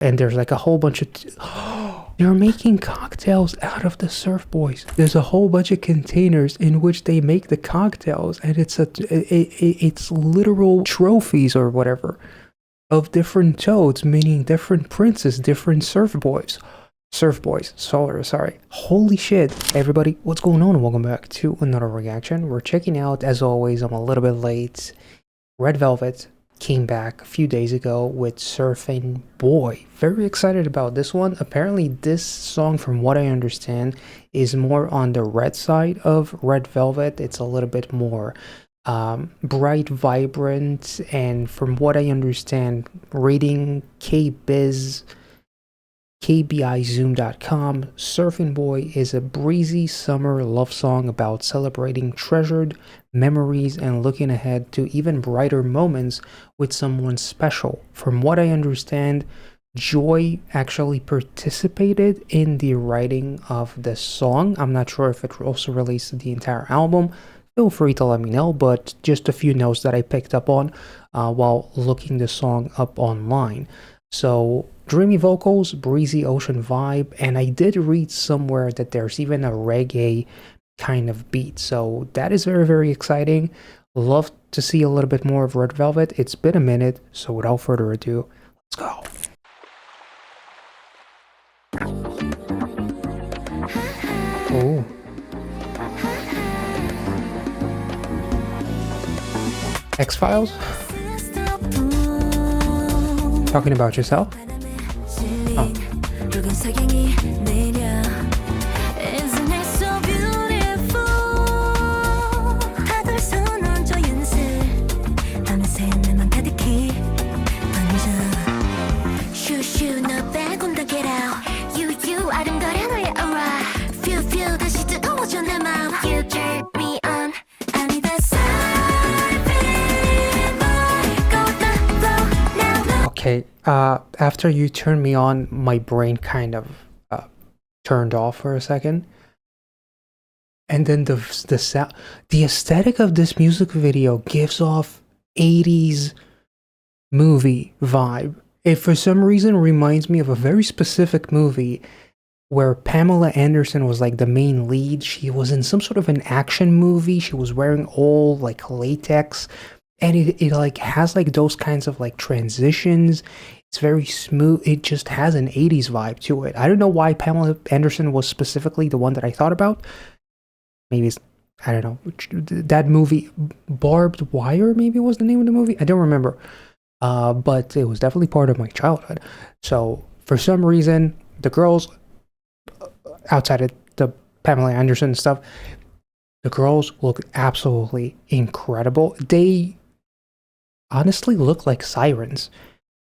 and there's like a whole bunch of they're making cocktails out of the Surf Boys. There's a whole bunch of containers in which they make the cocktails, and it's literal trophies or whatever of different toads, meaning different princes, different Surf Boys. Sorry. Holy shit. Hey everybody, what's going on? And welcome back to another reaction. We're checking out, as always, I'm a little bit late. Red Velvet came back a few days ago with Surfin Boy. Very excited about this one. Apparently this song, from what I understand, is more on the red side of Red Velvet. It's a little bit more bright, vibrant, and from what I understand, reading KBIZoom.com, Surfin Boy is a breezy summer love song about celebrating treasured memories and looking ahead to even brighter moments with someone special. From what I understand, Joy actually participated in the writing of the song. I'm not sure if it also released the entire album. Feel free to let me know, but just a few notes that I picked up on while looking the song up online. So dreamy vocals, breezy ocean vibe, and I did read somewhere that there's even a reggae kind of beat. So that is very, very exciting. Love to see a little bit more of Red Velvet. It's been a minute, so without further ado, let's go. Oh. X-Files? Talking about yourself? Oh. Okay, after you turned me on, my brain kind of turned off for a second. And then the aesthetic of this music video gives off 80s movie vibe. It for some reason reminds me of a very specific movie where Pamela Anderson was like the main lead. She was in some sort of an action movie. She was wearing all like latex. And it like has like those kinds of like transitions. It's very smooth. It just has an 80s vibe to it. I don't know why Pamela Anderson was specifically the one that I thought about. Maybe it's, I don't know, that movie, Barbed Wire maybe was the name of the movie. I don't remember. But it was definitely part of my childhood. So for some reason, the girls, outside of the Pamela Anderson stuff, the girls look absolutely incredible. They honestly look like sirens,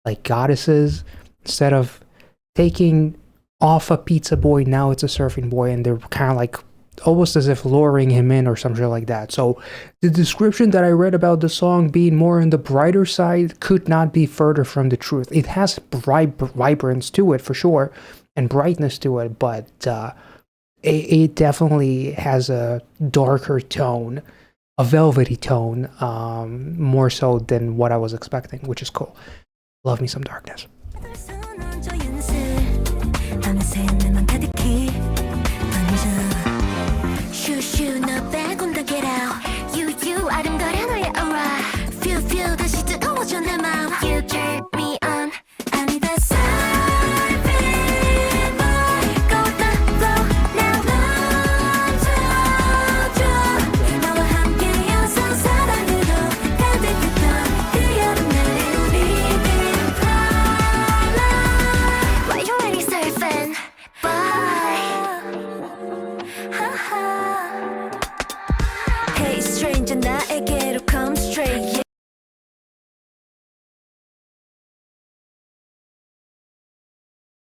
like goddesses. Instead of taking off a pizza boy, now it's a surfing boy, and they're kind of like almost as if luring him in or something like that. So the description that I read about the song being more on the brighter side could not be further from the truth. It has vibrance to it for sure, and brightness to it, but it definitely has a darker tone, a velvety tone, more so than what I was expecting, which is cool. Love me some darkness.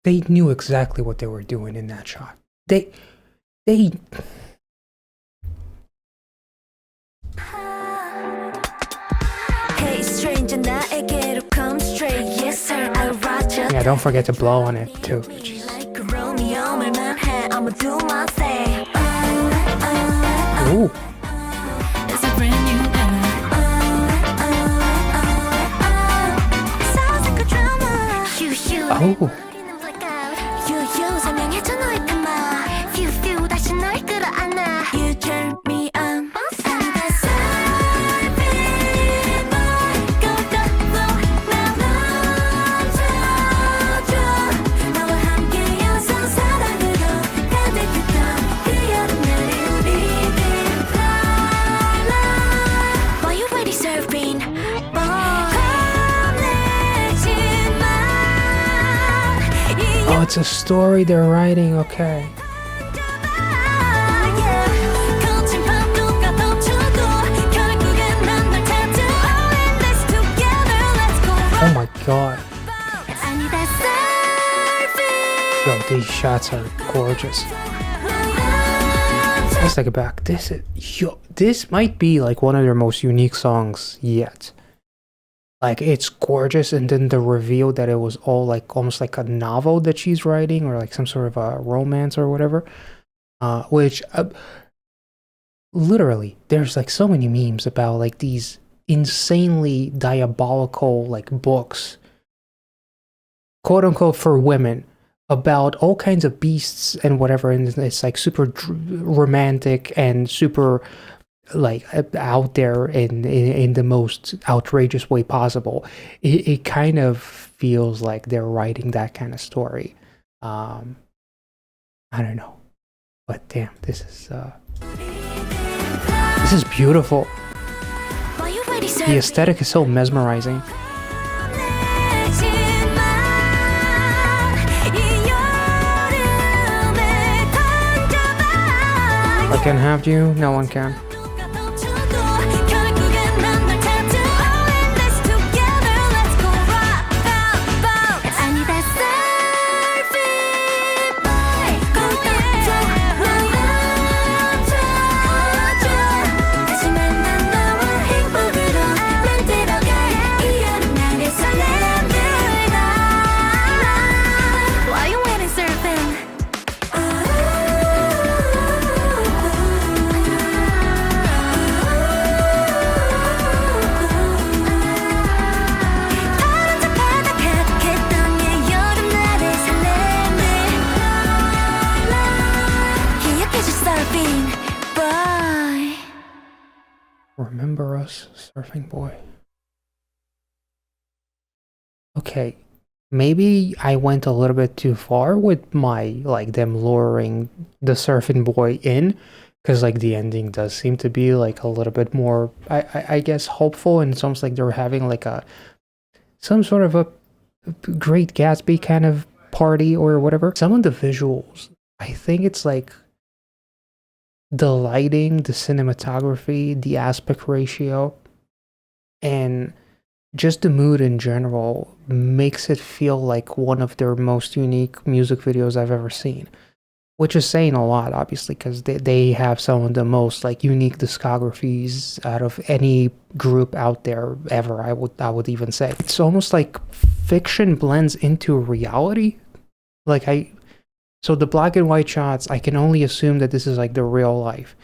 They knew exactly what they were doing in that shot. They yeah, don't forget to blow on it too. Jeez. Ooh. Oh. Oh, it's a story they're writing, okay. Oh my god. Yo, these shots are gorgeous. Let's take it back. This might be like one of their most unique songs yet. Like, it's gorgeous, and then the reveal that it was all like almost like a novel that she's writing, or like some sort of a romance or whatever. Which literally, there's like so many memes about like these insanely diabolical like books, quote unquote, for women, about all kinds of beasts and whatever, and it's like super romantic and super like out there in the most outrageous way possible. It kind of feels like they're writing that kind of story. I don't know, but damn, this is beautiful. The aesthetic is so mesmerizing. I can have you, no one can. Remember us, Surfing Boy. Okay, maybe I went a little bit too far with my, like, them luring the Surfing Boy in, because, like, the ending does seem to be, like, a little bit more, I guess, hopeful, and it's almost like they're having, like, some sort of a Great Gatsby kind of party or whatever. Some of the visuals, I think it's, like, the lighting, the cinematography, the aspect ratio, and just the mood in general makes it feel like one of their most unique music videos I've ever seen. Which is saying a lot, obviously, because they have some of the most like unique discographies out of any group out there ever, I would even say. It's almost like fiction blends into reality. So the black and white shots, I can only assume that this is like the real life.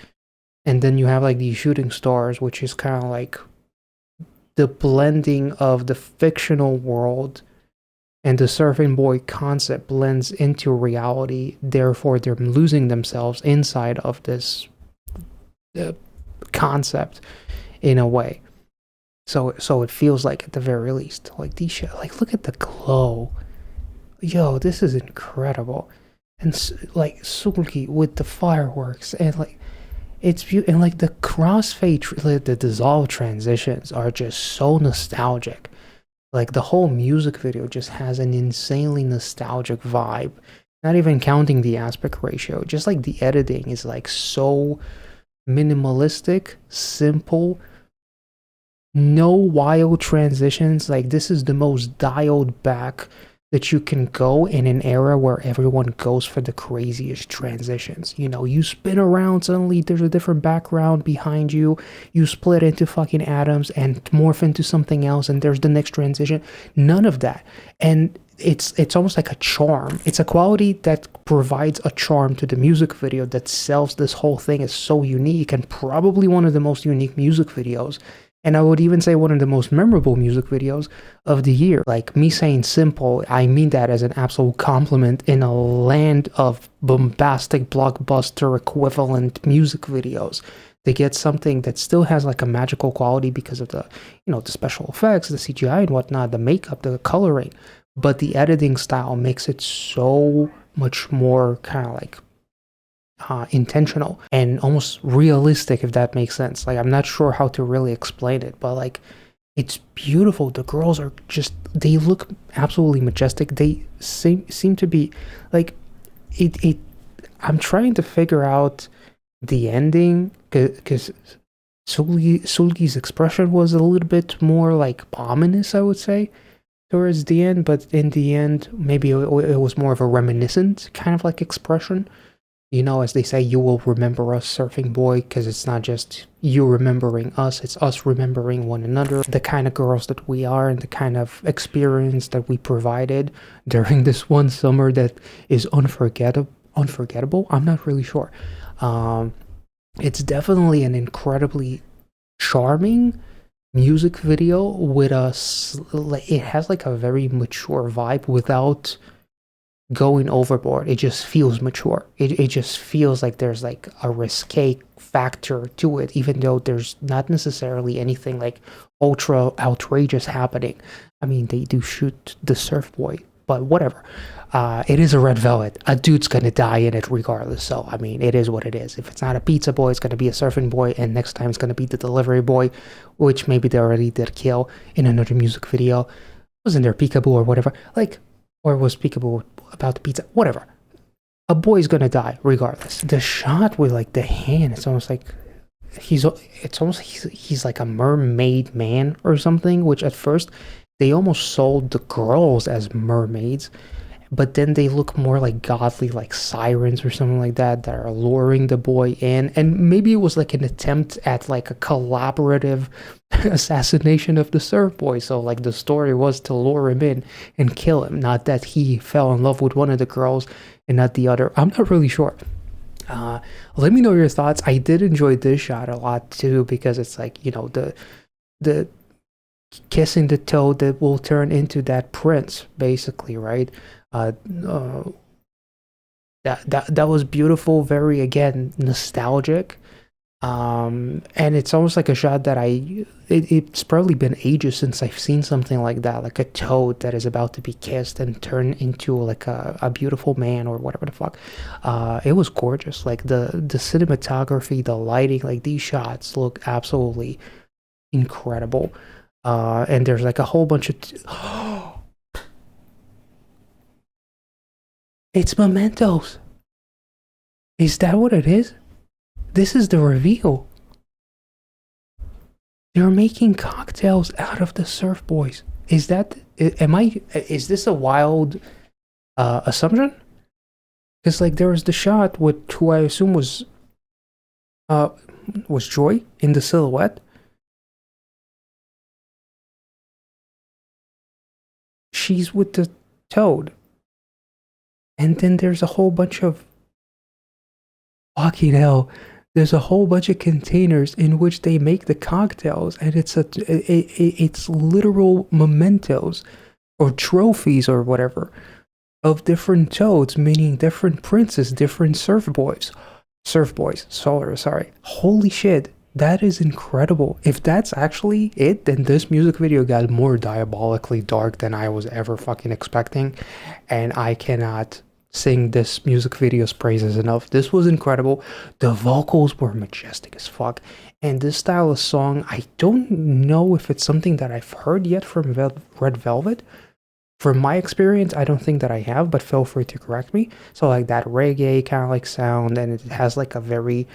And then you have like these shooting stars, which is kind of like the blending of the fictional world and the Surfing Boy concept blends into reality. Therefore, they're losing themselves inside of this concept in a way. So it feels like, at the very least, like these shit, like look at the glow. Yo, this is incredible. And like Sulki with the fireworks, and like it's beautiful, and like the crossfade, the dissolve transitions are just so nostalgic. Like the whole music video just has an insanely nostalgic vibe. Not even counting the aspect ratio, just like the editing is like so minimalistic, simple, no wild transitions. Like this is the most dialed back that you can go in an era where everyone goes for the craziest transitions. You know, you spin around, suddenly there's a different background behind you, you split into fucking atoms and morph into something else, and there's the next transition. None of that. And it's almost like a charm. It's a quality that provides a charm to the music video that sells this whole thing as so unique, and probably one of the most unique music videos. And I would even say one of the most memorable music videos of the year. Like, me saying simple, I mean that as an absolute compliment in a land of bombastic blockbuster equivalent music videos. They get something that still has like a magical quality because of the, the special effects, the CGI and whatnot, the makeup, the coloring. But the editing style makes it so much more kind of like intentional and almost realistic, if that makes sense. Like, I'm not sure how to really explain it, but like, it's beautiful. The girls are just, they look absolutely majestic. They seem to be like, it I'm trying to figure out the ending, because Sulgi's expression was a little bit more like ominous, I would say, towards the end. But in the end, maybe it was more of a reminiscent kind of like expression. As they say, you will remember us, Surfing Boy, because it's not just you remembering us, it's us remembering one another, the kind of girls that we are, and the kind of experience that we provided during this one summer that is unforgettable. I'm not really sure. It's definitely an incredibly charming music video with it has like a very mature vibe without going overboard. It just feels mature. It just feels like there's like a risque factor to it, even though there's not necessarily anything like ultra outrageous happening. I mean, they do shoot the Surf Boy, but whatever. It is a red velvet. A dude's gonna die in it regardless. So I mean, it is what it is. If it's not a pizza boy, it's gonna be a surfing boy, and next time it's gonna be the delivery boy, which maybe they already did kill in another music video. Wasn't there Peekaboo or whatever? Like, or was Peekaboo about the pizza? Whatever. A boy's gonna die regardless. The shot with like the hand, it's almost like he's like a mermaid man or something, which at first they almost sold the girls as mermaids, but then they look more like godly, like sirens or something like that are luring the boy in. And maybe it was like an attempt at like a collaborative assassination of the surf boy. So like the story was to lure him in and kill him, not that he fell in love with one of the girls and not the other. I'm not really sure. Let me know your thoughts. I did enjoy this shot a lot too, because it's like, the kissing the toad that will turn into that prince, basically, right? That was beautiful, very, again, nostalgic. And it's almost like a shot that it's probably been ages since I've seen something like that, like a toad that is about to be kissed and turn into like a beautiful man or whatever the fuck. It was gorgeous. Like the cinematography, the lighting, like these shots look absolutely incredible. And there's like a whole bunch of it's mementos. Is that what it is? This is the reveal. They're making cocktails out of the surf boys. Is this a wild assumption? Because like there was the shot with who I assume was Joy in the silhouette. She's with the toad. And then there's a whole bunch of fucking hell. There's a whole bunch of containers in which they make the cocktails, and it's literal mementos or trophies or whatever of different toads, meaning different princes, different surf boys. Sorry. Holy shit. That is incredible. If that's actually it, then this music video got more diabolically dark than I was ever fucking expecting. And I cannot sing this music video's praises enough. This was incredible. The vocals were majestic as fuck. And this style of song, I don't know if it's something that I've heard yet from Red Velvet. From my experience, I don't think that I have, but feel free to correct me. So like that reggae kind of like sound, and it has like a very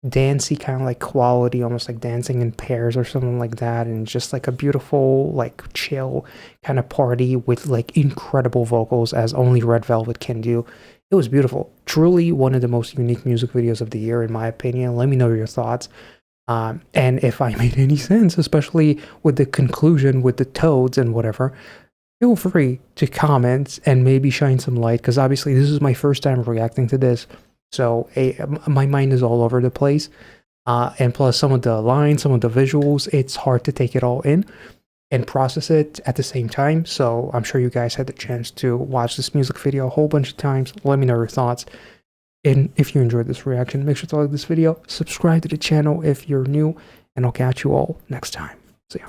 dancey kind of like quality, almost like dancing in pairs or something like that, and just like a beautiful, like chill kind of party with like incredible vocals as only Red Velvet can do. It was beautiful. Truly one of the most unique music videos of the year, in my opinion. Let me know your thoughts. And if I made any sense, especially with the conclusion with the toads and whatever, feel free to comment and maybe shine some light, because obviously this is my first time reacting to this. So my mind is all over the place. And plus some of the lines, some of the visuals, it's hard to take it all in and process it at the same time. So I'm sure you guys had the chance to watch this music video a whole bunch of times. Let me know your thoughts. And if you enjoyed this reaction, make sure to like this video, subscribe to the channel if you're new, and I'll catch you all next time. See ya.